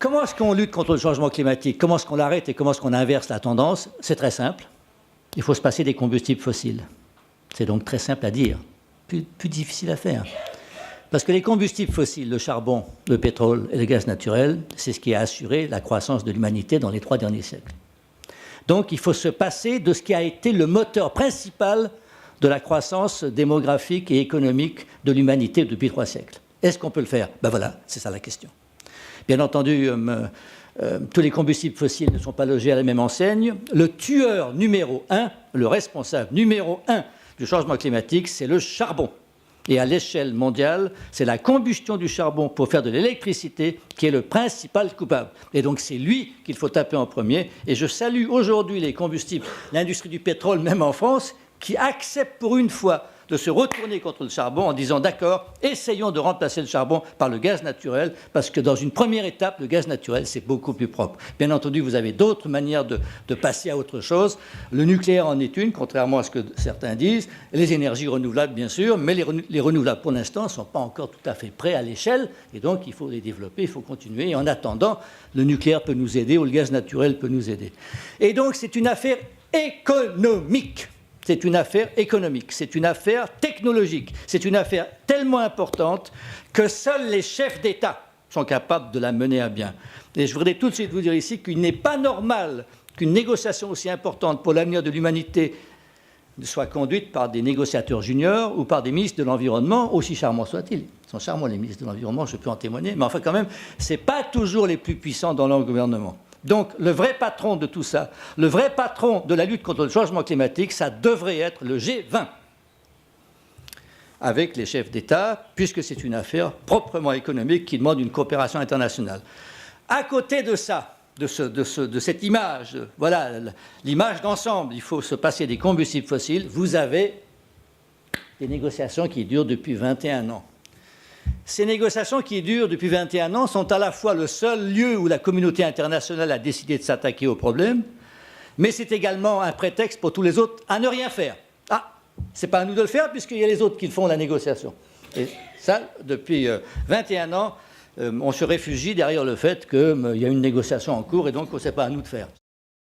Comment est-ce qu'on lutte contre le changement climatique? Comment est-ce qu'on l'arrête et comment est-ce qu'on inverse la tendance? C'est très simple. Il faut se passer des combustibles fossiles. C'est donc très simple à dire, plus difficile à faire. Parce que les combustibles fossiles, le charbon, le pétrole et le gaz naturel, c'est ce qui a assuré la croissance de l'humanité dans les 3 derniers siècles. Donc il faut se passer de ce qui a été le moteur principal de la croissance démographique et économique de l'humanité depuis 3 siècles. Est-ce qu'on peut le faire? Ben voilà, c'est ça la question. Bien entendu, tous les combustibles fossiles ne sont pas logés à la même enseigne. Le tueur numéro 1, le responsable numéro 1 du changement climatique, c'est le charbon. Et à l'échelle mondiale, c'est la combustion du charbon pour faire de l'électricité qui est le principal coupable. Et donc c'est lui qu'il faut taper en premier. Et je salue aujourd'hui les combustibles, l'industrie du pétrole, même en France, qui accepte pour une fois de se retourner contre le charbon en disant d'accord, essayons de remplacer le charbon par le gaz naturel, parce que dans une première étape, le gaz naturel, c'est beaucoup plus propre. Bien entendu, vous avez d'autres manières de passer à autre chose. Le nucléaire en est une, contrairement à ce que certains disent. Les énergies renouvelables, bien sûr, mais les renouvelables, pour l'instant, ne sont pas encore tout à fait prêts à l'échelle, et donc il faut les développer, il faut continuer. Et en attendant, le nucléaire peut nous aider, ou le gaz naturel peut nous aider. Et donc, c'est une affaire économique. C'est une affaire économique, c'est une affaire technologique, c'est une affaire tellement importante que seuls les chefs d'État sont capables de la mener à bien. Et je voudrais tout de suite vous dire ici qu'il n'est pas normal qu'une négociation aussi importante pour l'avenir de l'humanité soit conduite par des négociateurs juniors ou par des ministres de l'Environnement, aussi charmants soient-ils. Ils sont charmants, les ministres de l'Environnement, je peux en témoigner, mais enfin quand même, ce n'est pas toujours les plus puissants dans leur gouvernement. Donc, le vrai patron de tout ça, le vrai patron de la lutte contre le changement climatique, ça devrait être le G20, avec les chefs d'État, puisque c'est une affaire proprement économique qui demande une coopération internationale. À côté de ça, de cette image, voilà, l'image d'ensemble, il faut se passer des combustibles fossiles, vous avez des négociations qui durent depuis 21 ans. Ces négociations qui durent depuis 21 ans sont à la fois le seul lieu où la communauté internationale a décidé de s'attaquer au problème, mais c'est également un prétexte pour tous les autres à ne rien faire. Ah, c'est pas à nous de le faire puisqu'il y a les autres qui font la négociation. Et ça, depuis 21 ans, on se réfugie derrière le fait qu'il y a une négociation en cours et donc ce n'est pas à nous de faire.